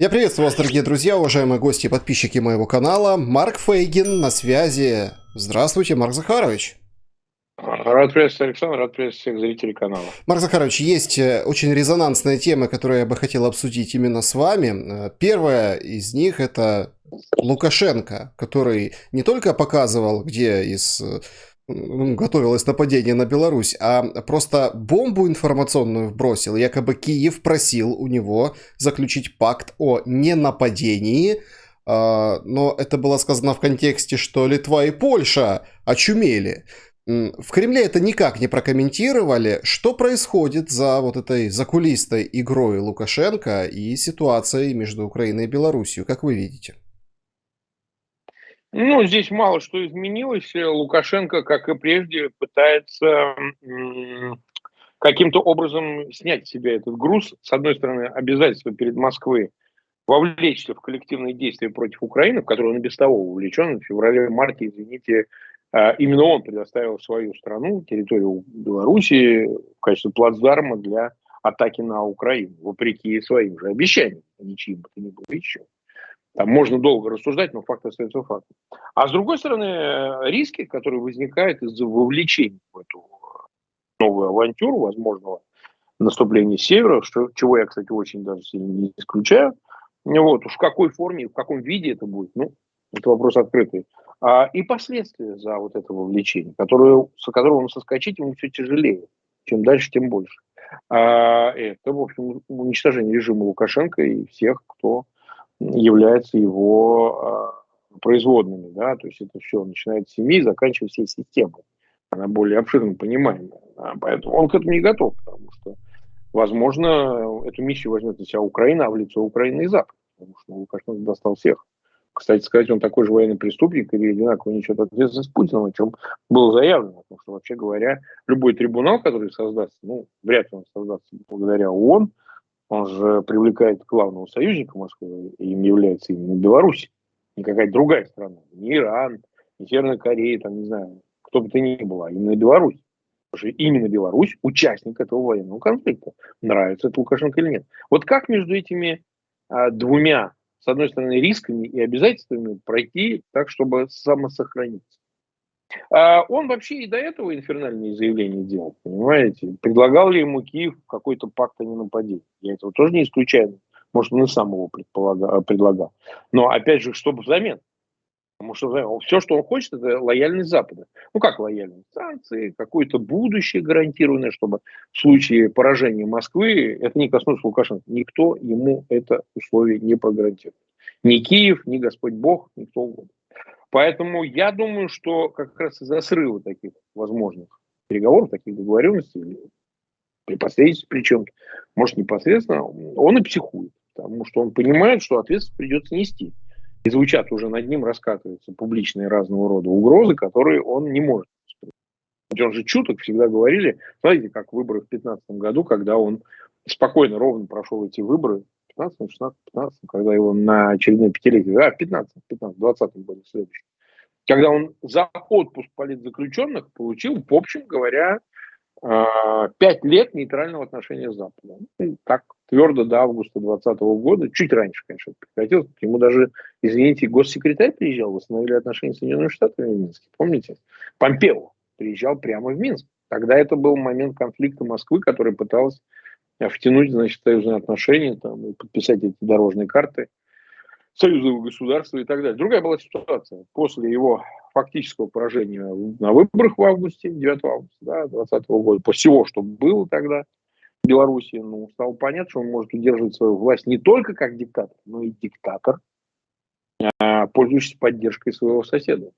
Я приветствую вас, дорогие друзья, уважаемые гости и подписчики моего канала. Марк Фейгин на связи. Здравствуйте, Марк Захарович. Рад приветствовать, Александр, рад приветствовать всех зрителей канала. Марк Захарович, есть очень резонансная тема, которую я бы хотел обсудить именно с вами. Первая из них – это Лукашенко, который не только показывал, где готовилось нападение на Беларусь, а просто бомбу информационную вбросил. Якобы Киев просил у него заключить пакт о ненападении, но это было сказано в контексте, что Литва и Польша очумели. В Кремле это никак не прокомментировали. Что происходит за вот этой закулисной игрой Лукашенко и ситуацией между Украиной и Беларусью, как вы видите? Ну, здесь мало что изменилось. Лукашенко, как и прежде, пытается каким-то образом снять с себя этот груз. С одной стороны, обязательство перед Москвой вовлечься в коллективные действия против Украины, в которые он и без того увлечен. В феврале-марте, извините, именно он предоставил свою страну, территорию Белоруссии, в качестве плацдарма для атаки на Украину, вопреки своим же обещаниям, ничьим бы то ни было еще. Там можно долго рассуждать, но факт остается фактом. А с другой стороны, риски, которые возникают из-за вовлечения в эту новую авантюру, возможного наступления с севера, чего я, кстати, очень даже сильно не исключаю. Вот, уж в какой форме, в каком виде это будет, ну, это вопрос открытый. И последствия за вот это вовлечение, со которого соскочить ему все тяжелее. Чем дальше, тем больше. Это, в общем, уничтожение режима Лукашенко и всех, кто являются его производными, да, то есть это все начинает с семьи, заканчивая всей системой. Она более обширно понимаемая. Поэтому он к этому не готов, потому что, возможно, эту миссию возьмет на себя Украина, а в лицо Украины и Запад, потому что Лукашенко достал всех. Кстати сказать, он такой же военный преступник или одинаково несет ответственность с Путиным, о чем было заявлено. Потому что, вообще говоря, любой трибунал, который создастся, ну, вряд ли он создастся благодаря ООН, он же привлекает главного союзника Москвы, и им является именно Беларусь, не какая-то другая страна, не Иран, не Северная Корея, там, не знаю, кто бы то ни было, а именно Беларусь. Потому что именно Беларусь участник этого военного конфликта. Нравится это Лукашенко или нет. Вот как между этими двумя, с одной стороны, рисками и обязательствами пройти так, чтобы самосохраниться? Он вообще и до этого инфернальные заявления делал, понимаете? Предлагал ли ему Киев какой-то пакт о ненападении? Я этого тоже не исключаю. Может, он и сам его предлагал. Но, опять же, что взамен? Потому что все, что он хочет, это лояльность Запада. Ну, как лояльность? Санкции, какое-то будущее гарантированное, чтобы в случае поражения Москвы это не коснулось Лукашенко. Никто ему это условие не прогарантирует. Ни Киев, ни Господь Бог, никто угодно. Поэтому я думаю, что как раз из-за срыва таких возможных переговоров, таких договоренностей, или при посредничестве причем, может, непосредственно, он и психует. Потому что он понимает, что ответственность придется нести. И звучат уже над ним, раскатываются публичные разного рода угрозы, которые он не может. Он же чуток, всегда говорили, смотрите, как выборы в 2015 году, когда он спокойно, ровно прошел эти выборы, 15, 16, 15, когда его на очередное пятилетие, 15, 20 году следующий, когда он за отпуск политзаключенных получил, в общем говоря, 5 лет нейтрального отношения с Западом. Ну, так твердо до августа 2020 года, чуть раньше, конечно, прекратилось. К нему даже, извините, госсекретарь приезжал, восстановили отношения с Соединенными Штатами в Минске. Помните? Помпео приезжал прямо в Минск. Тогда это был момент конфликта Москвы, которая пыталась втянуть, значит, союзные отношения, там, и подписать эти дорожные карты союзного государства и так далее. Другая была ситуация. После его фактического поражения на выборах в августе, 9 августа 2020 года, после всего, что было тогда в Беларуси, ну, стало понятно, что он может удерживать свою власть не только как диктатор, но и диктатор, пользующийся поддержкой своего соседа.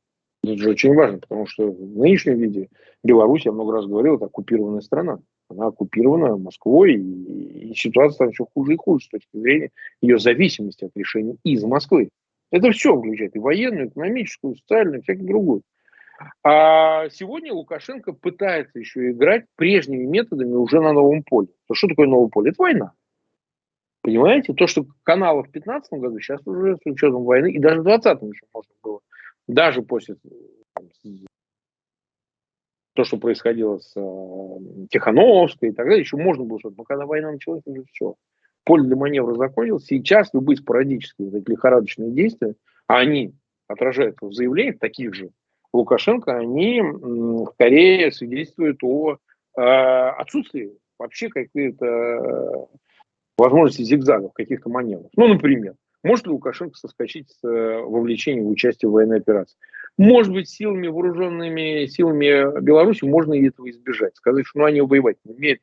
Это же очень важно, потому что в нынешнем виде Беларусь, я много раз говорил, это оккупированная страна. Она оккупирована Москвой, и ситуация там все хуже и хуже с точки зрения ее зависимости от решений из Москвы. Это все включает и военную, и экономическую, и социальную, и всякую другую. А сегодня Лукашенко пытается еще играть прежними методами уже на новом поле. Что такое новое поле? Это война. Понимаете? То, что каналы в 2015 году, сейчас уже с учетом войны, и даже в 2020 еще можно было, даже после то, что происходило с Тихановской и так далее, еще можно было что-то. Но когда война началась, уже все. поле для маневра закончилось. Сейчас любые спорадические вот эти лихорадочные действия, а они отражаются в заявлениях таких же Лукашенко, они скорее свидетельствуют о отсутствии вообще каких-то возможности зигзагов, каких-то маневров. Ну, например, может ли Лукашенко соскочить с вовлечения в участие в военной операции? Может быть, силами, вооруженными силами Беларуси можно и этого избежать. Сказать, что ну, они воевать не умеют,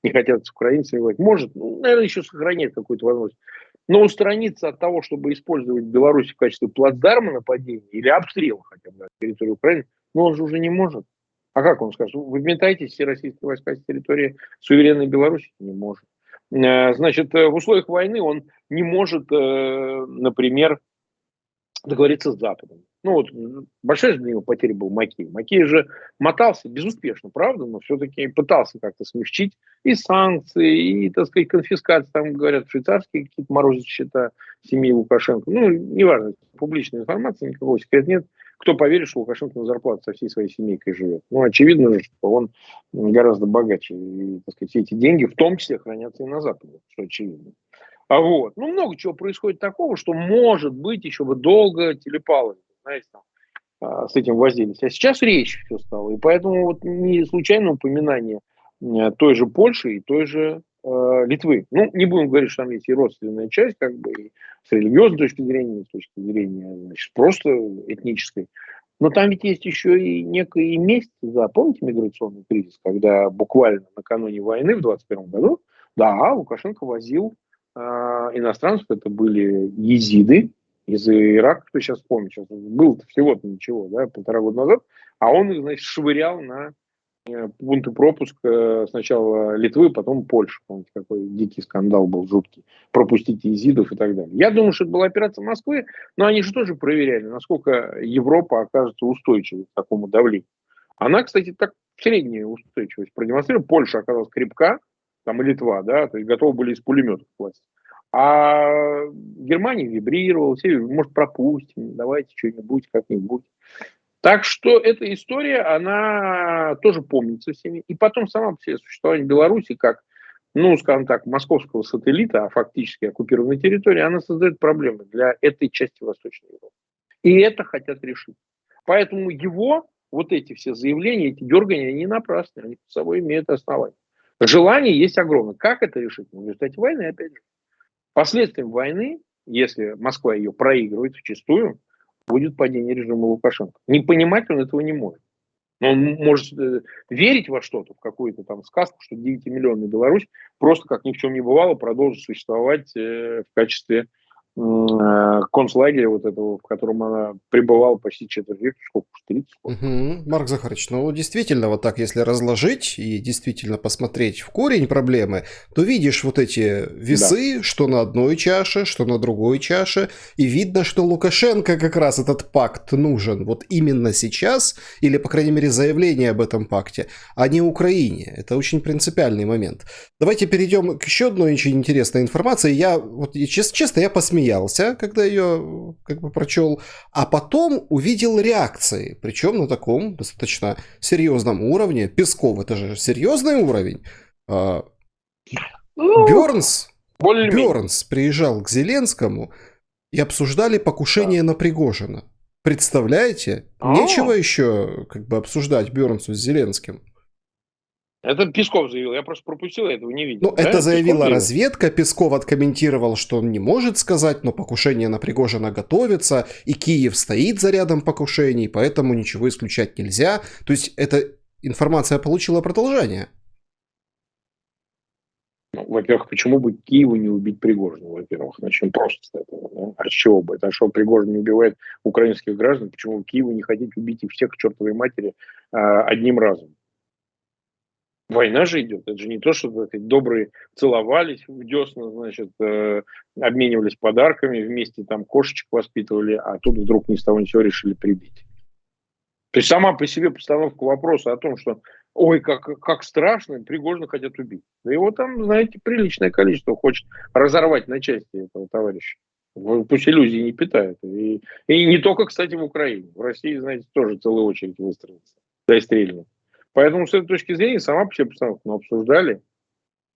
не хотят с украинцами воевать. Может, ну, наверное, еще сохраняет какую-то возможность. Но устраниться от того, чтобы использовать Беларусь в качестве плацдарма нападения или обстрела хотя бы на территории Украины, ну, он же уже не может. А как он скажет? Вы метаетесь все российские войска с территории суверенной Беларуси? Не может. Значит, в условиях войны он не может, например, договориться с Западом. Ну вот, большая же для него потеря был Макеев. Макеев же мотался безуспешно, правда, но все-таки пытался как-то смягчить и санкции, и, так сказать, конфискации. Там, говорят, швейцарские какие-то морозят счета семьи Лукашенко. Ну, неважно, публичная информация, никакого секрета нет. Кто поверит, что Лукашенко на зарплату со всей своей семейкой живет? Ну, очевидно же, что он гораздо богаче. И, так сказать, все эти деньги в том числе хранятся и на Западе, что очевидно. А вот. Ну, много чего происходит такого, что, может быть, еще бы долго телепалось, знаете, там, с этим возились. А сейчас речь все стало. И поэтому вот не случайно упоминание той же Польши и той же Литвы. Ну, не будем говорить, что там есть и родственная часть, как бы, и с религиозной точки зрения, и с точки зрения, значит, просто этнической. Но там ведь есть еще и некая месть за, помните, миграционный кризис, когда буквально накануне войны в 2021 году, да, Лукашенко возил иностранцев, это были езиды из Ирака, кто сейчас помнит, сейчас был всего-то ничего, да, 1,5 года назад, а он их, значит, швырял на пункты пропуска сначала Литвы, потом Польши. Помните, какой дикий скандал был, жуткий. Пропустите езидов и так далее. Я думаю, что это была операция Москвы, но они же тоже проверяли, насколько Европа окажется устойчивой к такому давлению. Она, кстати, так среднюю устойчивость продемонстрировала. Польша оказалась крепка, там и Литва, да, то есть готовы были из пулеметов класть. А Германия вибрировала, все, может, пропустим, давайте что-нибудь, как-нибудь. Так что эта история, она тоже помнится всеми. И потом сама по себе существование Беларуси как, ну, скажем так, московского сателлита, а фактически оккупированной территории, она создает проблемы для этой части Восточной Европы. И это хотят решить. Поэтому его, вот эти все заявления, эти дергания, они напрасны, они под собой имеют основание. Желание есть огромное. Как это решить? Ну, в результате войны, опять же. Последствием войны, если Москва ее проигрывает вчистую, будет падение режима Лукашенко. Не понимать он этого не может. Но он может верить во что-то, в какую-то там сказку, что 9-миллионная Беларусь просто как ни в чем не бывало продолжит существовать в качестве концлагеря вот этого, в котором она пребывала почти четверть века, сколько, 30 сколько. Марк Захарович, ну действительно, вот так если разложить и действительно посмотреть в корень проблемы, то видишь вот эти весы, да, что на одной чаше, что на другой чаше, и видно, что Лукашенко как раз этот пакт нужен вот именно сейчас, или, по крайней мере, заявление об этом пакте, а не Украине. Это очень принципиальный момент. Давайте перейдем к еще одной очень интересной информации. Я, вот честно, я посмеялся, когда ее как бы прочел, а потом увидел реакции, причем на таком достаточно серьезном уровне. Песков — это же серьезный уровень. Бёрнс приезжал к Зеленскому и обсуждали покушение на Пригожина. Представляете? Нечего еще как бы обсуждать Бёрнсу с Зеленским. Это Песков заявил, я просто пропустил, я этого не видел. Ну, да? Это заявила разведка, Песков откомментировал, что он не может сказать, но покушение на Пригожина готовится, и Киев стоит за рядом покушений, поэтому ничего исключать нельзя. То есть эта информация получила продолжение. Ну, во-первых, почему бы Киеву не убить Пригожина, во-первых, начнем просто с этого. Да? А с чего бы? Это что Пригожин не убивает украинских граждан, почему Киеву не хотите убить их всех к чертовой матери одним разом? Война же идет. Это же не то, что так, добрые целовались в десна, значит, обменивались подарками, вместе там кошечек воспитывали, а тут вдруг ни с того ни с сего решили прибить. То есть сама по себе постановка вопроса о том, что ой, как страшно, Пригожина хотят убить. Да его там, знаете, приличное количество хочет разорвать на части этого товарища. Пусть иллюзии не питают. И не только, кстати, в Украине. В России, знаете, тоже целая очередь выстроится. Да и стрельнут. Поэтому с этой точки зрения сама по себе постановка, мы обсуждали.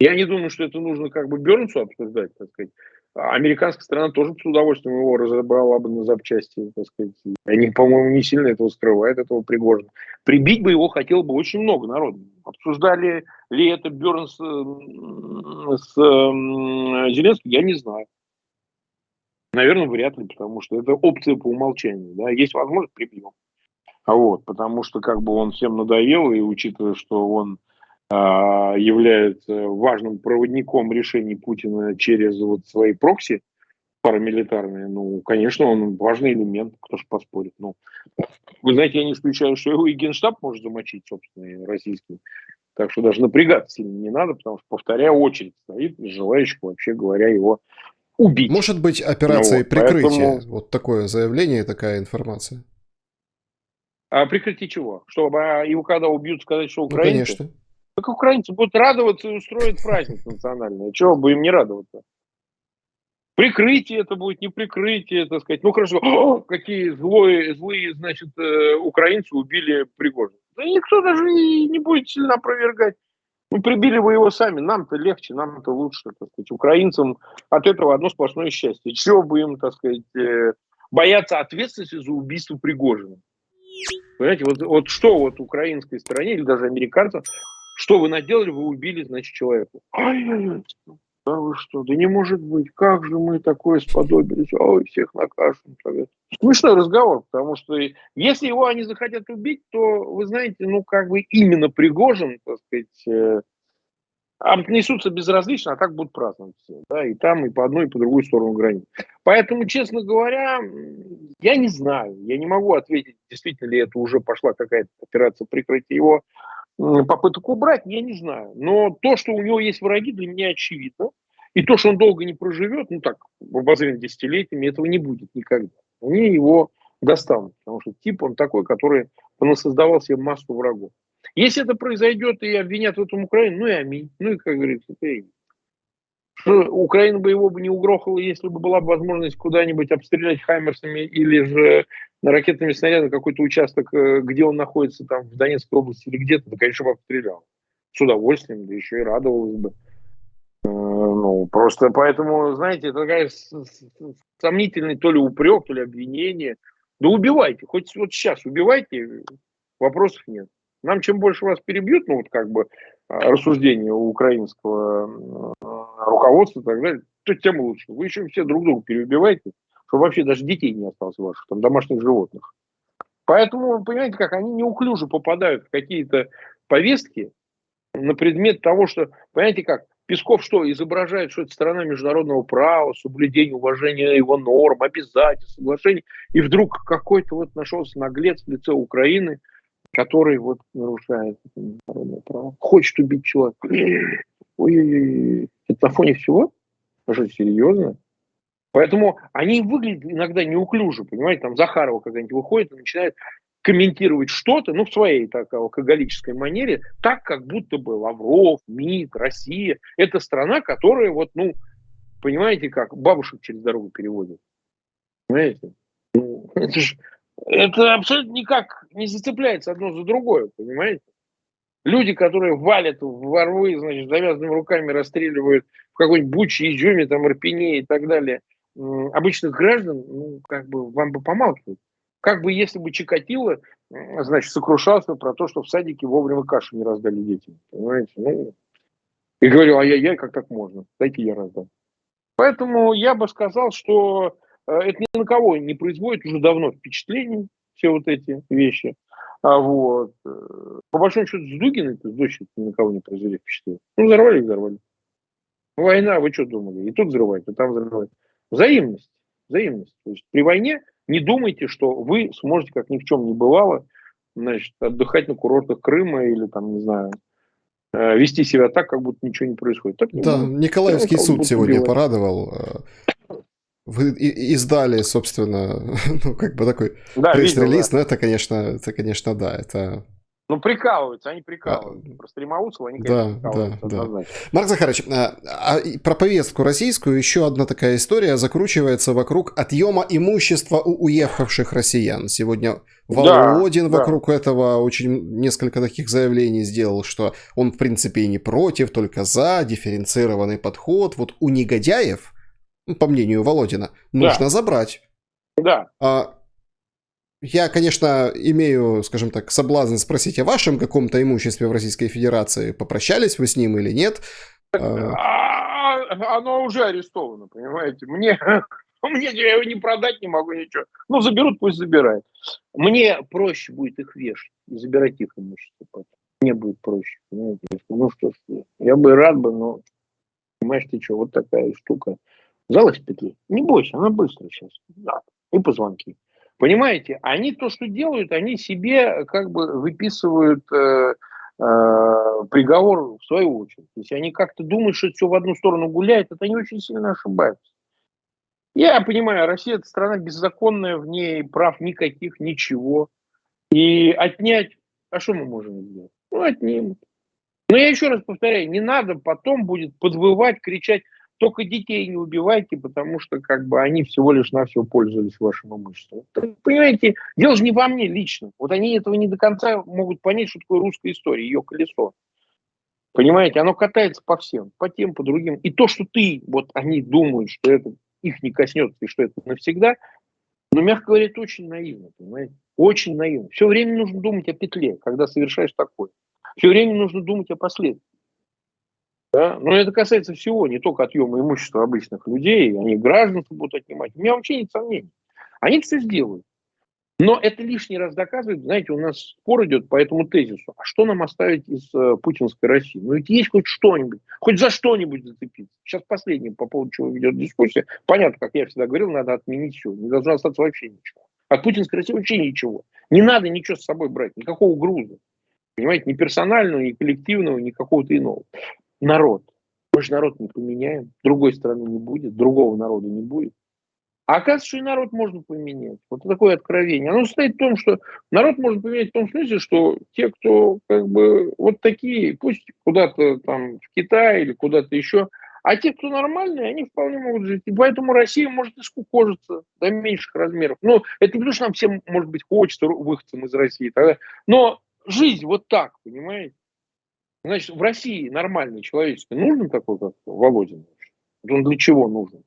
Я не думаю, что это нужно как бы Бернсу обсуждать, так сказать. Американская сторона тоже с удовольствием его разобрала бы на запчасти, так сказать. Они, по-моему, не сильно этого скрывают, этого Пригожина. Прибить бы его хотело бы очень много народу. Обсуждали ли это Бернс с Зеленским, я не знаю. Наверное, вряд ли, потому что это опция по умолчанию. Да? Есть возможность, прибьем. Вот, потому что как бы он всем надоел, и учитывая, что он является важным проводником решений Путина через вот свои прокси парамилитарные, ну, конечно, он важный элемент, кто ж поспорит. Ну, вы знаете, я не исключаю, что его и Генштаб может замочить, собственно, и российский. Так что даже напрягаться сильно не надо, потому что, повторяю, очередь стоит желающих, вообще говоря, его убить. Может быть, операцией Вот, прикрытия? поэтому... Вот такое заявление, такая информация. А прикрытие чего? Чтобы его когда убьют, сказать, что Ну, украинцы? конечно. Так украинцы будут радоваться и устроят праздник национальный. Чего бы им не радоваться? Прикрытие это будет, не прикрытие, так сказать. Ну хорошо, какие злые, значит, украинцы убили Пригожина. Да никто даже и не будет сильно опровергать. Ну, прибили вы его сами, нам-то легче, нам-то лучше, так сказать. Украинцам от этого одно сплошное счастье. Чего бы им, так сказать, бояться ответственности за убийство Пригожина? Понимаете, вот что вот украинской стороне или даже американцам, что вы наделали, вы убили, значит, человека. Ай-яй-яй. Да вы что, да не может быть, как же мы такое сподобились, ой, всех накажем. Смешной разговор, потому что если его они захотят убить, то, вы знаете, ну, как бы именно Пригожин, так сказать, отнесутся безразлично, а так будут праздновать все, да, и там, и по одной, и по другой сторону границы. Поэтому, честно говоря, я не знаю, я не могу ответить, действительно ли это уже пошла какая-то операция прикрытия его попыток убрать, я не знаю. Но то, что у него есть враги, для меня очевидно. И то, что он долго не проживет, ну так, в обозримом десятилетиями, этого не будет никогда. Они его достанут, потому что тип он такой, который создавал себе массу врагов. Если это произойдет и обвинят в этом Украину, ну и аминь. Ну и, как говорится, Украина бы его бы не угрохала, если бы была бы возможность куда-нибудь обстрелять хаймерсами или же ракетными снарядами какой-то участок, где он находится, там, в Донецкой области или где-то, да, конечно, бы обстрелял. С удовольствием, да еще и радовалась бы. Ну, просто поэтому, знаете, это такая сомнительный то ли упрек, то ли обвинение. Да убивайте, хоть вот сейчас убивайте, вопросов нет. Нам чем больше вас перебьют, ну вот как бы рассуждение у украинского руководства и так далее, то тем лучше. Вы еще все друг друга переубиваете, чтобы вообще даже детей не осталось ваших, там, домашних животных. Поэтому, понимаете, как они неуклюже попадают в какие-то повестки на предмет того, что, понимаете как, Песков что, изображает, что это страна международного права, соблюдение, уважение его норм, обязательств, соглашений, и вдруг какой-то вот нашелся наглец в лице Украины, который вот нарушает международное право, хочет убить человека. Ой-ой-ой, это на фоне всего? Что, серьезно? Поэтому они выглядят иногда неуклюже, понимаете, там Захарова когда-нибудь выходит и начинает комментировать что-то, ну, в своей такой алкоголической манере, так, как будто бы Лавров, МИД, Россия, это страна, которая вот, ну, понимаете, как бабушек через дорогу переводит. Понимаете? Ну, это абсолютно никак не зацепляется одно за другое, понимаете? Люди, которые валят во рвы, значит, завязанными руками расстреливают в какой-нибудь Буче, Изюме, там, Ирпене и так далее, обычных граждан, ну, как бы вам бы помалкивать. Как бы если бы Чикатило, значит, сокрушался про то, что в садике вовремя кашу не раздали детям. Понимаете? Ну, и говорил, ай-яй-яй, как так можно? Дайте я раздам. Поэтому я бы сказал, что это ни на кого не производит уже давно впечатлений, все вот эти вещи. Вот. По большому счету, с Дугиной, с дочерью ни на кого не произвели впечатление. Ну, взорвали и взорвали. Война, вы что думали? И тут взрывать, и там взрывать. Взаимность. Взаимность. То есть при войне не думайте, что вы сможете, как ни в чем не бывало, значит, отдыхать на курортах Крыма или там, не знаю, вести себя так, как будто ничего не происходит. Так не Да, будет. Николаевский суд сегодня убивать. порадовал. Вы издали, собственно, ну, как бы такой Да, пресс-релиз, видел, да. но это, конечно, да, это Ну, прикалываются, они А, прикалываются. Про Стремоусова они, конечно, Да, да, прикалываются да. однозначно. Марк Захарович, и про повестку российскую еще одна такая история закручивается вокруг отъема имущества у уехавших россиян. Сегодня Да, Володин да. вокруг этого очень несколько таких заявлений сделал, что он в принципе и не против, только за дифференцированный подход. Вот у негодяев, ну, по мнению Володина, Да, нужно забрать. да. А я, конечно, имею, скажем так, соблазн спросить о вашем каком-то имуществе в Российской Федерации. Попрощались вы с ним или нет? А, Оно уже арестовано, понимаете? Мне я его не продать не могу, ничего. Ну, заберут, пусть забирают. Мне проще будет их вешать и забирать их имущество. Мне будет проще, понимаете? Ну, что ж, я бы рад бы, но, понимаешь, ты что, вот такая штука. Залазь в петлю. Не бойся, она быстро сейчас. Да. И позвонки. Понимаете, они то, что делают, они себе как бы выписывают приговор в свою очередь. Если они как-то думают, что это все в одну сторону гуляет, это они очень сильно ошибаются. Я понимаю, Россия – это страна беззаконная, в ней прав никаких, ничего. И отнять, а что мы можем сделать? Ну, отнимут. Но я еще раз повторяю, не надо потом будет подвывать, кричать, только детей не убивайте, потому что как бы они всего лишь навсего пользовались вашим имуществом. Понимаете, дело же не во мне лично. Вот они этого не до конца могут понять, что такое русская история, ее колесо. Понимаете, оно катается по всем, по тем, по другим. И то, что ты, вот они думают, что это их не коснется и что это навсегда, ну, мягко говоря, это очень наивно, понимаете? Очень наивно. Все время нужно думать о петле, когда совершаешь такое. Все время нужно думать о последствиях. Да? Но это касается всего, не только отъема имущества обычных людей, они граждан будут отнимать. У меня вообще нет сомнений. Они все сделают. Но это лишний раз доказывает, знаете, у нас спор идет по этому тезису. А что нам оставить из путинской России? Ну ведь есть хоть что-нибудь, хоть за что-нибудь зацепиться. Сейчас последнее, по поводу чего ведет дискуссия. Понятно, как я всегда говорил, надо отменить все. Не должно остаться вообще ничего. От путинской России вообще ничего. Не надо ничего с собой брать, никакого груза. Понимаете, ни персонального, ни коллективного, ни какого-то иного. Народ. Мы же народ не поменяем. Другой страны не будет, другого народа не будет. А оказывается, что и народ можно поменять. Вот такое откровение. Оно состоит в том, что народ можно поменять в том смысле, что те, кто как бы вот такие, пусть куда-то там в Китай или куда-то еще, а те, кто нормальные, они вполне могут жить. И поэтому Россия может и скукожиться до меньших размеров. Ну, это не потому, что нам всем, может быть, хочется выходцам из России. Тогда. Но жизнь вот так, понимаете? Значит, в России нормальный человеческий нужен такой, как Володин? Вот он для чего нужен?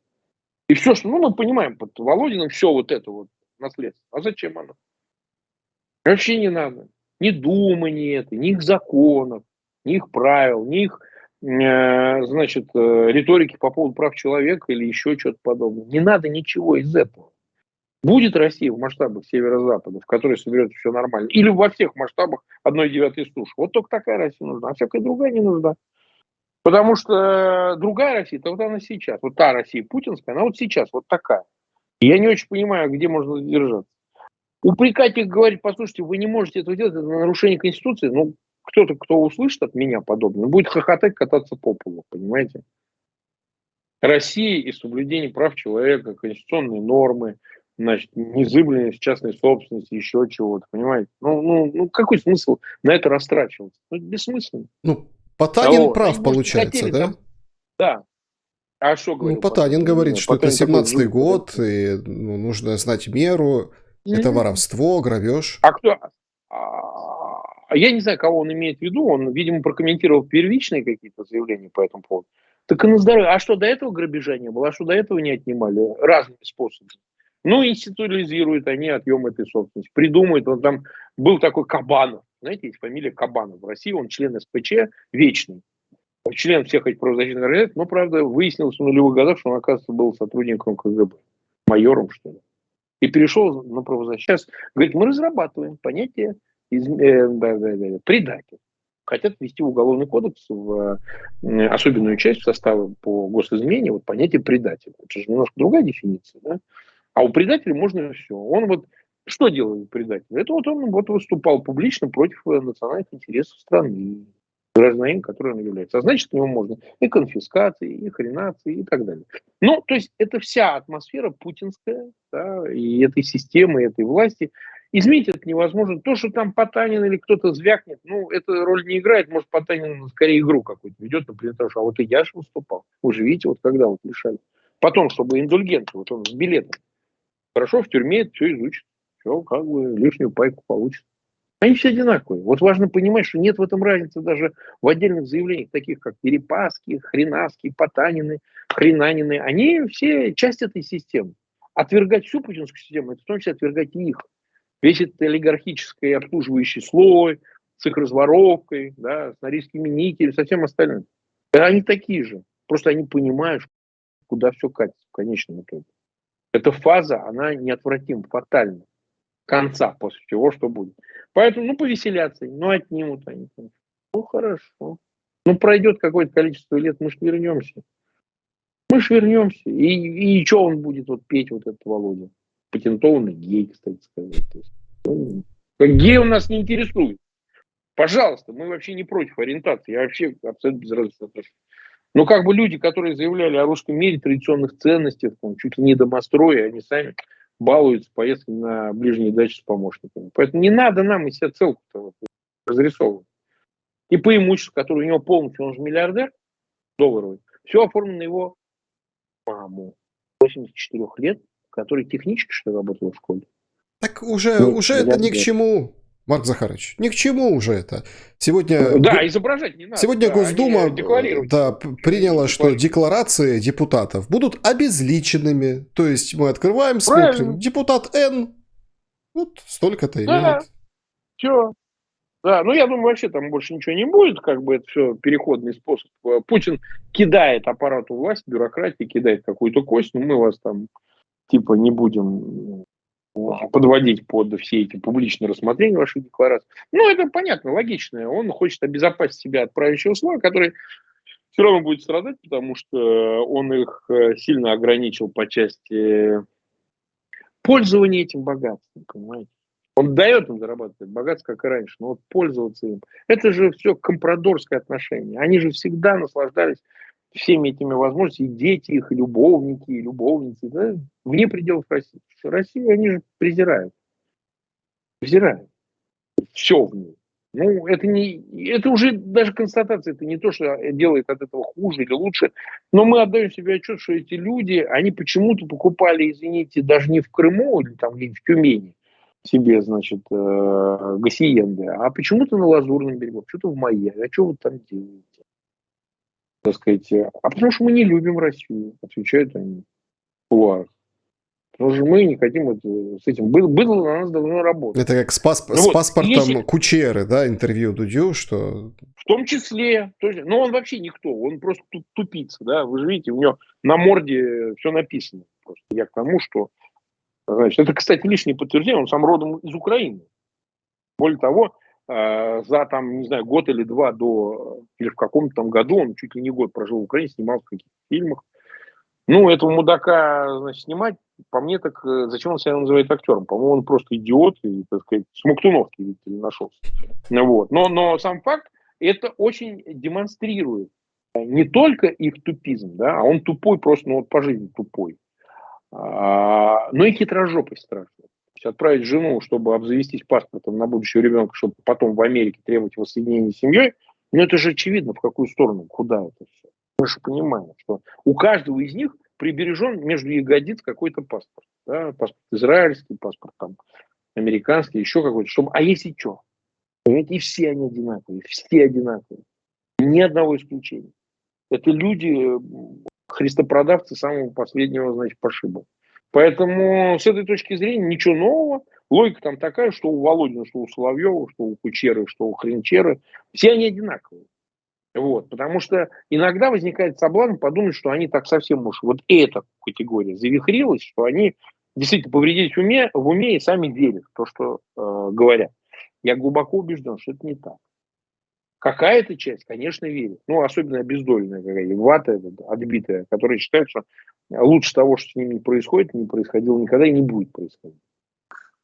И все, что, ну, мы понимаем, под Володиным все вот это вот наследство. А зачем оно? Вообще не надо. Ни думы, ни это, ни их законов, ни их правил, ни их, значит, риторики по поводу прав человека или еще что-то подобное. Не надо ничего из этого. Будет Россия в масштабах северо-запада, в которой соберется все нормально, или во всех масштабах 1,9 суши. Вот только такая Россия нужна, а всякая другая не нужна. Потому что другая Россия, это вот она сейчас. Вот та Россия путинская, она вот сейчас вот такая. И я не очень понимаю, где можно задержаться. Упрекать их, говорить, послушайте, вы не можете этого делать, это нарушение Конституции. Ну, кто-то, кто услышит от меня подобное, будет хохотать, кататься по полу, понимаете? Россия и соблюдение прав человека, конституционные нормы, значит, незыблемость частной собственности, еще чего-то, понимаете? Ну, какой смысл на это растрачиваться? Ну, это бессмысленно. ну, Потанин Вот. Они, прав, может, и получается, хотели да? там, да. А что Ну, говорил Потанин Потанин? Я не говорит, знаю. что это Потанин такой 17-й жулик. год, и ну, нужно знать меру, это воровство, грабеж. А кто? Я не знаю, кого он имеет в виду. Он, видимо, прокомментировал первичные какие-то заявления по этому поводу. Так и на здоровье. А что до этого грабежа не было? А что до этого не отнимали? Разными способами. Ну, институализируют они отъем этой собственности. Придумают. Он там был такой Кабанов. Знаете, есть фамилия Кабанов в России. Он член СПЧ вечный. Член всех этих правозащитных организаций. Но, правда, выяснилось в нулевых годах, что он, оказывается, был сотрудником КГБ. Майором, что ли. И перешел на правозащиту. Сейчас, говорит, мы разрабатываем понятие предатель. Хотят ввести в уголовный кодекс в особенную часть в составе по госизмене вот понятие предателя. Это же немножко другая дефиниция, да? А у предателя можно все. Он вот что делает предатель? Это вот он вот выступал публично против национальных интересов страны, гражданин, который он является. А значит, к нему можно и конфискации, и хренации, и так далее. Ну, то есть это вся атмосфера путинская, да, и этой системы, и этой власти. Изменить это невозможно. То, что там Потанин или кто-то звякнет, ну, эта роль не играет. Может, Потанин скорее игру какую-то ведет, например, потому что, а вот и я же выступал. Вы же видите, вот когда вот лишали. Потом, чтобы индульгенты, вот он с билетом. Хорошо, в тюрьме это все изучит. Все, как бы лишнюю пайку получит. Они все одинаковые. Вот важно понимать, что нет в этом разницы даже в отдельных заявлениях, таких как Дерипаски, Хренаски, Потанины, Хренанины. Они все часть этой системы. Отвергать всю путинскую систему, это в том числе отвергать и их. Весь этот олигархический обслуживающий слой с их разворовкой, да, с норильскими никелями, со всем остальным. Они такие же. Просто они понимают, куда все катится в конечном итоге. Эта фаза, она неотвратима, фатальна. Конца после чего что будет. Поэтому, ну, повеселятся, ну, отнимут они. Ну, хорошо. Ну, пройдет какое-то количество лет, мы ж вернемся. Мы ж вернемся. И что он будет вот петь, вот этот Володя? Патентованный гей, кстати сказать. То есть, ну, гей он нас не интересует. Пожалуйста, мы вообще не против ориентации. Я вообще абсолютно безразлично отношусь. Но как бы люди, которые заявляли о русском мире, традиционных ценностях, там, чуть ли не домостроя, они сами балуются поездками на ближние дачи с помощниками. Поэтому не надо нам из себя целку-то вот разрисовывать. И по имуществу, которое у него полностью, он же миллиардер долларовый, все оформлено на его маму 84 лет, который технически что ли работал в школе. Так уже это ни к чему, Марк Захарович, ни к чему уже это. Сегодня, Да, изображать не надо. сегодня Да, Госдума да, приняла, что декларации депутатов будут обезличенными. То есть мы открываем, смотрим, правильно. депутат Н, вот столько-то Да, имеет. все. Да, ну я думаю, вообще там больше ничего не будет, как бы это все переходный способ. Путин кидает аппарату власти, бюрократии, кидает какую-то кость, но мы вас там типа не будем подводить под все эти публичные рассмотрения ваших деклараций. Ну, это понятно, логично. Он хочет обезопасить себя от правящего слоя, который все равно будет страдать, потому что он их сильно ограничил по части пользования этим богатством, понимаете? Он дает им зарабатывать богатство, как и раньше, но вот пользоваться им. Это же все компрадорское отношение. Они же всегда наслаждались всеми этими возможностями, и дети их, и любовники, и любовницы, да, вне пределов России. Россию они же презирают. Презирают. Все в ней. Ну, это не, это уже даже констатация, это не то, что делает от этого хуже или лучше, но мы отдаем себе отчет, что эти люди, они почему-то покупали, извините, даже не в Крыму или там где-нибудь в Тюмени себе, значит, гасиенды, а почему-то на Лазурном берегу, что-то в Майами, а что вы там делаете? Так сказать, а потому что мы не любим Россию, отвечают они в кулуарах. Потому что мы не хотим с этим. Быдло на нас должно работать. Это как Ну с вот, паспортом если Кучеры, да, интервью Дудю, что... в том числе, но он вообще никто, он просто тупица, да, вы же видите, у него на морде все написано. Просто я к тому, что, значит, это, кстати, лишнее подтверждение, он сам родом из Украины. Более того, за там, не знаю, год или два до, или в каком-то там году, он чуть ли не год прожил в Украине, снимался в каких-то фильмах. Ну, этого мудака, значит, снимать, по мне, так зачем он себя называет актером? По-моему, он просто идиот и, так сказать, смоктуновки, видите ли, нашелся. Вот. Но сам факт, это очень демонстрирует не только их тупизм, да, а он тупой просто, ну вот по жизни тупой, но и хитрожопость страшная. То есть отправить жену, чтобы обзавестись паспортом на будущего ребенка, чтобы потом в Америке требовать воссоединения с семьей, ну это же очевидно, в какую сторону, куда это все. Мы же понимаем, что у каждого из них прибережен между ягодиц какой-то паспорт. Да? Паспорт израильский, паспорт там, американский, еще какой-то. Чтобы... А если что? Понимаете, и все они одинаковые, все одинаковые. Ни одного исключения. Это люди, христопродавцы самого последнего, значит, пошиба. Поэтому с этой точки зрения ничего нового. Логика там такая, что у Володина, что у Соловьева, что у Кучеры, что у Хренчеры. Все они одинаковые. Вот, потому что иногда возникает соблазн подумать, что они так совсем уж вот эта категория завихрилась, что они действительно повредились в уме и сами верят в то, что говорят. Я глубоко убежден, что это не так. Какая-то часть, конечно, верит. Ну, особенно обездоленная какая-то, вата отбитая, которая считает, что лучше того, что с ними не происходит, не происходило никогда и не будет происходить.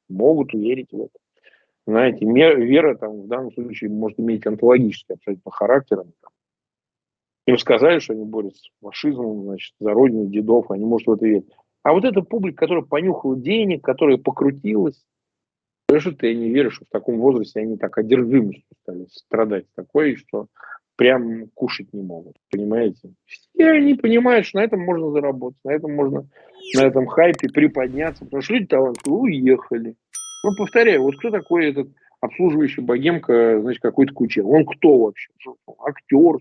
Могут верить в это. Знаете, вера там в данном случае может иметь онтологический абсолютно характер. Им сказали, что они борются с фашизмом, значит, за родину дедов, они, может, в это верить. А вот эта публика, которая понюхала денег, которая покрутилась, Потому что ты не веришь, что в таком возрасте они так одержимостью стали страдать такой, что прям кушать не могут. Понимаете? Все они понимают, что на этом можно заработать, на этом можно на этом хайпе приподняться, потому что люди талантливые уехали. Ну, повторяю, вот кто такой этот обслуживающий богемка, значит, какой-то кучер? Он кто вообще? Актер.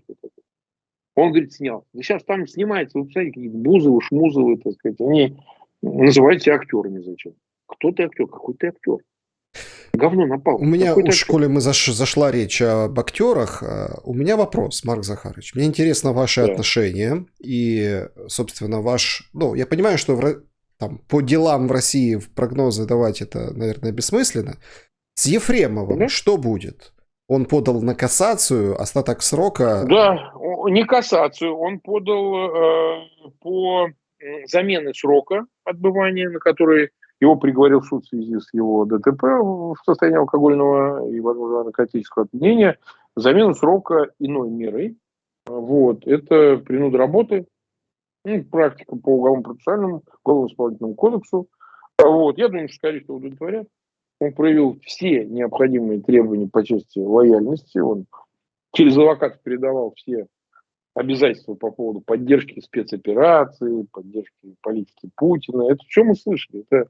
Он, говорит, снял. Да сейчас там снимается, вы представляете, какие-то Бузовы, Шмузовы, так сказать, они называют себя актерами зачем? Кто ты актер? Какой ты актер? Говно на У палку. меня, Какой ты уж актер? коли мы зашла речь об актерах, у меня вопрос, Марк Захарович. Мне интересно ваши Да. отношения и, собственно, ваш... Ну, я понимаю, что там, по делам в России в прогнозы давать это, наверное, бессмысленно. С Ефремовым Да? что будет? Он подал на кассацию, остаток срока... Да, не кассацию. Он подал по замене срока отбывания, на который его приговорил суд в связи с его ДТП в состоянии алкогольного и, возможно, наркотического опьянения, замену срока иной мерой. Вот. Это принуда работы, ну, практика по уголовно-процессуальному, уголовно-исполнительному кодексу. Вот. Я думаю, что, скорее всего, удовлетворят. Он проявил все необходимые требования по части лояльности. Он через адвоката передавал все обязательства по поводу поддержки спецоперации, поддержки политики Путина. Это что мы слышали? Это...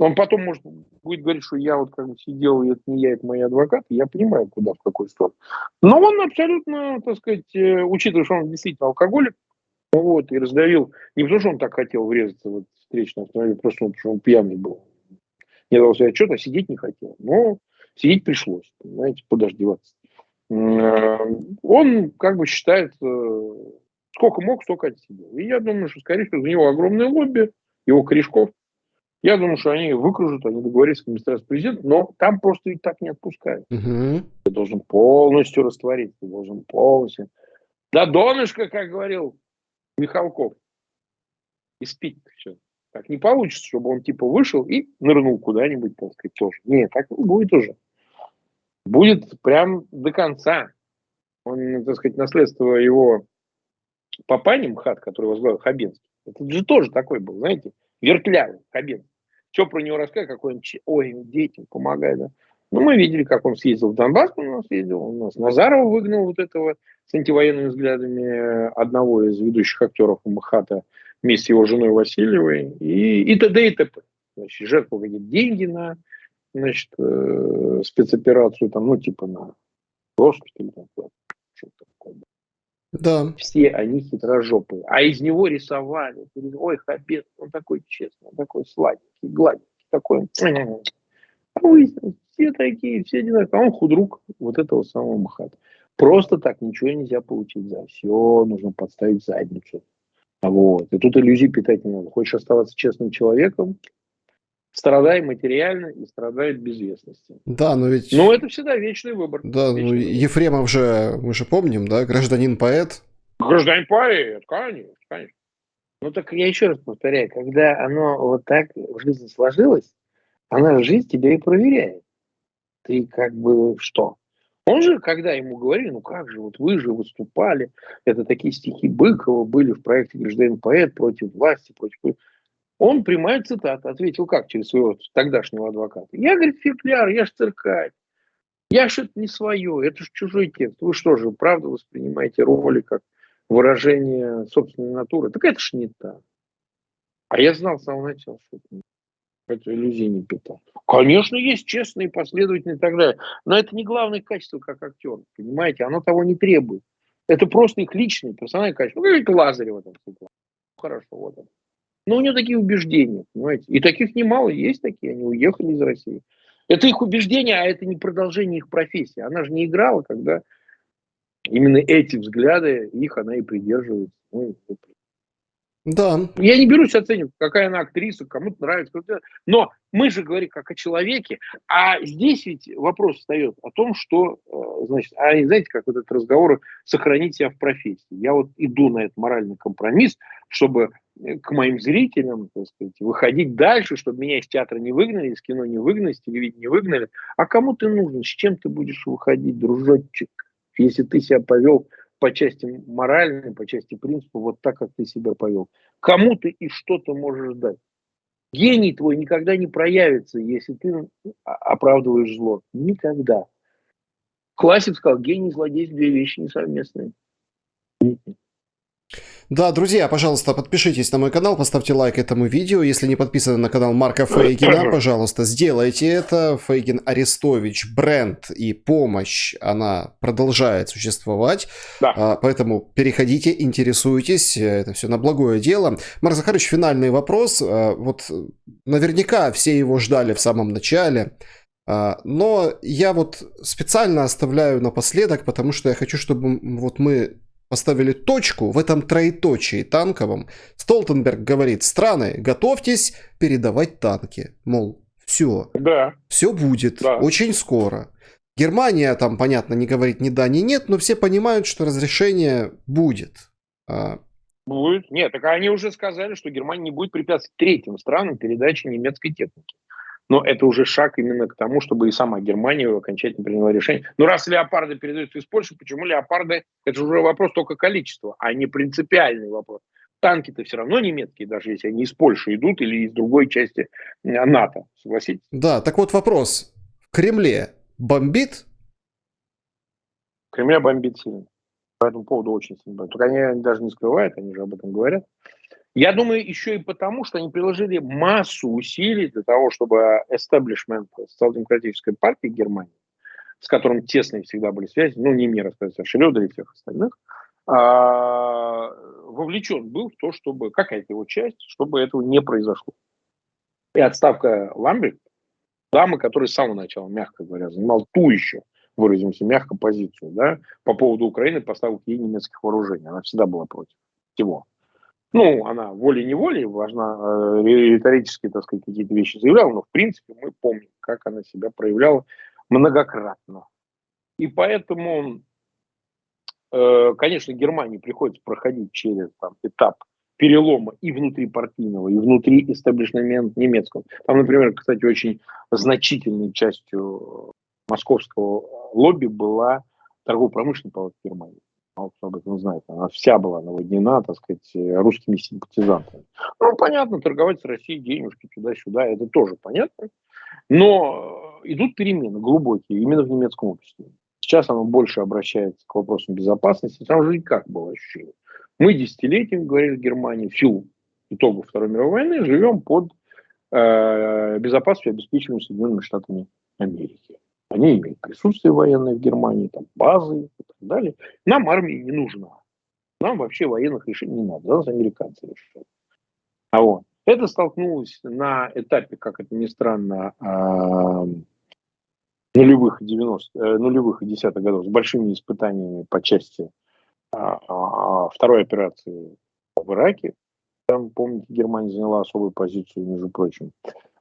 Он потом, может, будет говорить, что я вот как бы сидел, и это не я, это мои адвокаты. Я понимаю, куда, в какую сторону. Но он абсолютно, так сказать, учитывая, что он действительно алкоголик, вот, и раздавил, не потому что он так хотел врезаться в этот встречный автомобиль, просто потому что он пьяный был. Не дал себе отчет, а сидеть не хотел. Но сидеть пришлось, понимаете, куда же деваться. Он как бы считает, сколько мог, столько отсидел. И я думаю, что, скорее всего, за него огромное лобби, его корешков. Я думаю, что они выкружат, они договорятся с администрацией президента, но там просто и так не отпускают. Угу. Ты должен полностью растворить, ты должен полностью. Да донышко, как говорил Михалков, и спить все. Так не получится, чтобы он типа вышел и нырнул куда-нибудь, так сказать, тоже. Нет, так не будет уже. Будет прям до конца. Он, так сказать, наследство его папани МХАТ, который возглавил Хабенский. Это же тоже такой был, знаете, вертлявый Хабенский. Что про него рассказать, какой он, ой, детям помогает, да. Ну, мы видели, как он съездил в Донбасс, он у нас ездил, он у нас Назарова выгнал вот этого с антивоенными взглядами одного из ведущих актеров МХАТа вместе с его женой Васильевой и т.д. и т.п. Значит, жертвовал какие-то деньги на, значит, спецоперацию, там, ну, типа на госпиталь, там, что-то такое. Да. Все они хитрожопые. А из него рисовали. Ой, Хабет, он такой честный, он такой сладенький, гладенький, такой. А выяснилось, все такие, все одинаковые. А он худрук вот этого самого МХАТа. Просто так ничего нельзя получить. За все нужно подставить задницу. Вот. И тут иллюзий питать не надо. Хочешь оставаться честным человеком, страдай материально и страдай от безвестности. Да, но ведь... Но это всегда вечный выбор. Да, ну Вечный выбор. Ефремов же, мы же помним, да, гражданин-поэт. Гражданин поэт, конечно, конечно. Ну так я еще раз повторяю, когда оно вот так в жизни сложилось, она жизнь тебя и проверяет. Ты как бы что? Он же, когда ему говорили, ну как же, вот вы же выступали, это такие стихи Быкова были в проекте «Гражданин поэт» против власти, против... Он, прямая цитата, ответил как через своего тогдашнего адвоката. Я, говорит, фекляр, я ж циркач, я ж это не свое, это ж чужой текст. Вы что же, правда воспринимаете роли как выражение собственной натуры? Так это ж не так. А я знал с самого начала, что это иллюзии не питал. Конечно, есть честные, последовательные и так далее. Но это не главное качество как актер. Понимаете, оно того не требует. Это просто их личные, персональные качества. Ну, как Лазарева там. Хорошо, вот он. Но у него такие убеждения, понимаете. И таких немало, есть такие, они уехали из России. Это их убеждения, а это не продолжение их профессии. Она же не играла, когда именно эти взгляды, их она и придерживается. Ну, Да. я не берусь оценивать, какая она актриса, кому-то нравится, кто-то... Но мы же говорим как о человеке, а здесь ведь вопрос встает о том, что, значит, знаете, как вот этот разговор сохранить себя в профессии. Я вот иду на этот моральный компромисс, чтобы к моим зрителям, так сказать, выходить дальше, чтобы меня из театра не выгнали, из кино не выгнали, из телевидения не выгнали. А кому ты нужен? С чем ты будешь выходить, дружочек, если ты себя повел по части моральной, по части принципа, вот так, как ты себя повел? Кому ты и что ты можешь дать? Гений твой никогда не проявится, если ты оправдываешь зло. Никогда. Классик сказал, гений и злодей – две вещи несовместные. Да, друзья, пожалуйста, подпишитесь на мой канал, поставьте лайк этому видео. Если не подписаны на канал Марка Фейгина, пожалуйста, сделайте это. Фейгин Арестович, бренд и помощь, она продолжает существовать. Да. Поэтому переходите, интересуйтесь. Это все на благое дело. Марк Захарович, финальный вопрос. Вот наверняка все его ждали в самом начале. Но я вот специально оставляю напоследок, потому что я хочу, чтобы вот мы поставили точку в этом троеточии танковом. Столтенберг говорит: страны, готовьтесь передавать танки. Мол, все, Да. все будет, Да. очень скоро. Германия там, понятно, не говорит ни да, ни нет, но все понимают, что разрешение будет. Будет. Нет, так они уже сказали, что Германия не будет препятствовать третьим странам передаче немецкой техники. Но это уже шаг именно к тому, чтобы и сама Германия окончательно приняла решение. Но раз леопарды передаются из Польши, почему леопарды? Это же уже вопрос только количества, а не принципиальный вопрос. Танки-то все равно немецкие, даже если они из Польши идут или из другой части НАТО. Согласитесь? Да, так вот вопрос. В Кремле бомбит? Кремля бомбит сильно. По этому поводу очень сильно бомбит. Только они даже не скрывают, они же об этом говорят. Я думаю, еще и потому, что они приложили массу усилий для того, чтобы эстаблишмент социал-демократической партии Германии, с которым тесные всегда были связи, ну, не мне рассказать, а Шрёдер и всех остальных, вовлечен был в то, чтобы какая-то его часть, чтобы этого не произошло. И отставка Ламберт, дамы, которая с самого начала, мягко говоря, занимала ту еще, выразимся мягко, позицию, да, по поводу Украины, поставок ей немецких вооружений. Она всегда была против всего. Ну, она волей-неволей, важно, риторически, так сказать, какие-то вещи заявляла, но, в принципе, мы помним, как она себя проявляла многократно. И поэтому, конечно, Германии приходится проходить через там, этап перелома и внутрипартийного, и внутри истеблишмента немецкого. Там, например, кстати, очень значительной частью московского лобби была торгово-промышленная палата Германии. Мало кто об этом знает. Она вся была наводнена, так сказать, русскими симпатизантами. Ну, понятно, торговать с Россией денежки туда-сюда, это тоже понятно. Но идут перемены глубокие именно в немецком обществе. Сейчас оно больше обращается к вопросам безопасности. Там же как было ощущение. Мы десятилетиями, говорили Германии, в силу итогов Второй мировой войны, живем под безопасностью, обеспечиваемой Соединенными Штатами Америки. Они имеют присутствие военное в Германии, там базы и так далее. Нам армия не нужна. Нам вообще военных решений не надо. За нас американцы решают. А вот. Это столкнулось на этапе, как это ни странно, нулевых и десятых годов с большими испытаниями по части второй операции в Ираке. Там, помните, Германия заняла особую позицию, между прочим.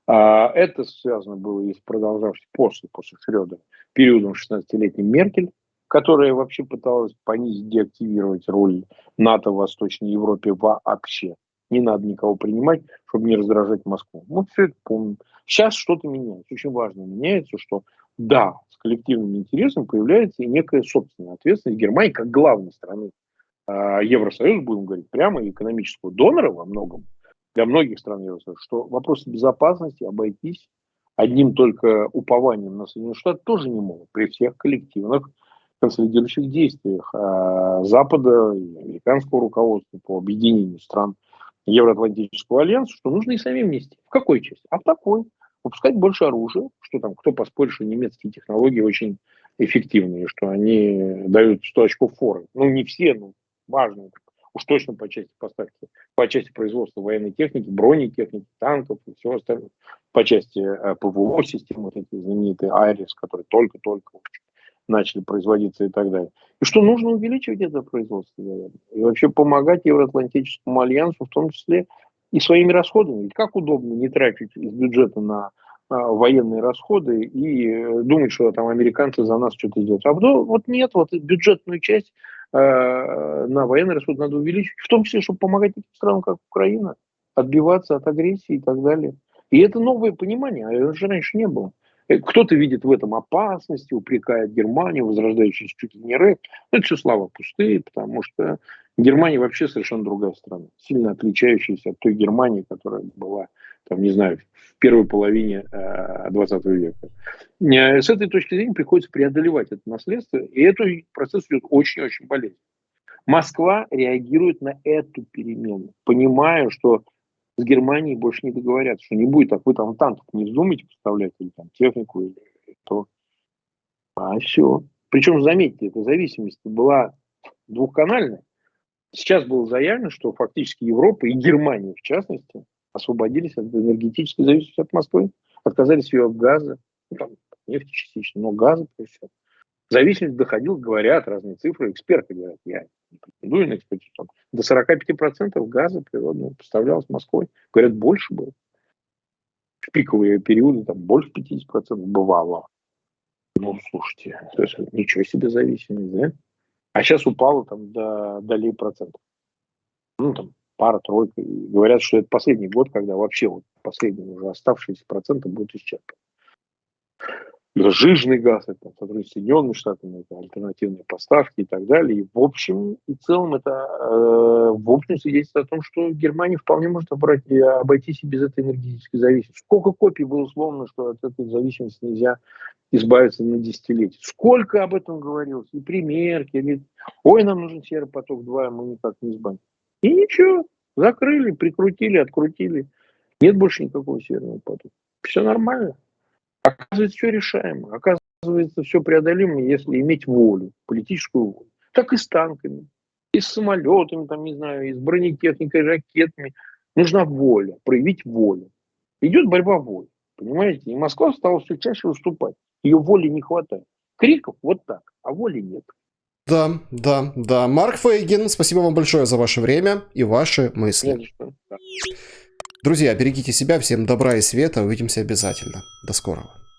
Это связано было и с продолжавшимся после Шрёдера периодом 16-летней Меркель, которая вообще пыталась понизить, деактивировать роль НАТО в Восточной Европе вообще. Не надо никого принимать, чтобы не раздражать Москву. Мы все это помним. Сейчас что-то меняется. Очень важно меняется, что да, с коллективным интересом появляется и некая собственная ответственность Германии как главной страны Евросоюза, будем говорить прямо, экономического донора во многом, для многих стран Евросоюза, что вопросы безопасности обойтись одним только упованием на Соединенные Штаты тоже не могут при всех коллективных консолидирующих действиях Запада и американского руководства по объединению стран Евроатлантического альянса, что нужно и самим вместе. В какой части? А в такой. Выпускать больше оружия, что там, кто поспорит, что немецкие технологии очень эффективные, что они дают 100 очков форы. Ну, не все, но важные. Уж точно по части поставки, по части производства военной техники, бронетехники, танков и всего остального. По части ПВО-систем, вот эти знаменитые Айрис, которые только-только начали производиться и так далее. И что нужно увеличивать это производство, наверное, и вообще помогать Евроатлантическому альянсу, в том числе и своими расходами. Ведь как удобно не тратить из бюджета на военные расходы и думать, что там американцы за нас что-то делают. А вот нет, вот бюджетную часть на военные расходы надо увеличить, в том числе, чтобы помогать таким странам, как Украина, отбиваться от агрессии и так далее. И это новое понимание, а это же раньше не было. Кто-то видит в этом опасности, упрекает Германию, возрождающуюся чуть ли не рэп. Это все слова пустые, потому что Германия вообще совершенно другая страна, сильно отличающаяся от той Германии, которая была там, не знаю, в первой половине 20 века. С этой точки зрения приходится преодолевать это наследство, и этот процесс идет очень-очень болезненно. Москва реагирует на эту перемену, понимая, что с Германией больше не договорятся, что не будет, так вы там танков не вздумайте поставлять, или там технику, или то. А все. Причем, заметьте, эта зависимость была двухканальная. Сейчас было заявлено, что фактически Европа и Германия, в частности, освободились от энергетической зависимости от Москвы, отказались ее от газа, ну, там, нефти частично, но газа, прежде всего. Зависимость доходила, говорят, разные цифры, эксперты говорят, я не претендую на экспертизу, там, до 45% газа природного поставлялось Москвой. Говорят, больше было. В пиковые периоды там больше 50% бывало. Ну, слушайте, то есть, ничего себе зависимость, да? А сейчас упало там до долей процентов. Ну, там, пара-тройка. И говорят, что это последний год, когда вообще вот последние уже оставшиеся проценты будут исчерпаны. Жижный газ, это сотрудничество с Соединенными Штатами, это альтернативные поставки и так далее. И в общем и целом это в общем свидетельствует о том, что Германия вполне может обойтись и без этой энергетической зависимости. Сколько копий было сломано, что от этой зависимости нельзя избавиться на десятилетия. Сколько об этом говорилось. И при Меркеле. Ой, нам нужен серый поток-2, мы никак не избавимся. И ничего. Закрыли, прикрутили, открутили. Нет больше никакого северного потока. Все нормально. Оказывается, все решаемо. Оказывается, все преодолимо, если иметь волю, политическую волю. Так и с танками, и с самолетами, там, не знаю, и с бронетехникой, ракетами. Нужна воля, проявить волю. Идет борьба воли, понимаете? И Москва стала все чаще уступать. Ее воли не хватает. Криков вот так, а воли нет. Да, да, да. Марк Фейгин, спасибо вам большое за ваше время и ваши мысли. Нет, что? Да. Друзья, берегите себя, всем добра и света, увидимся обязательно. До скорого.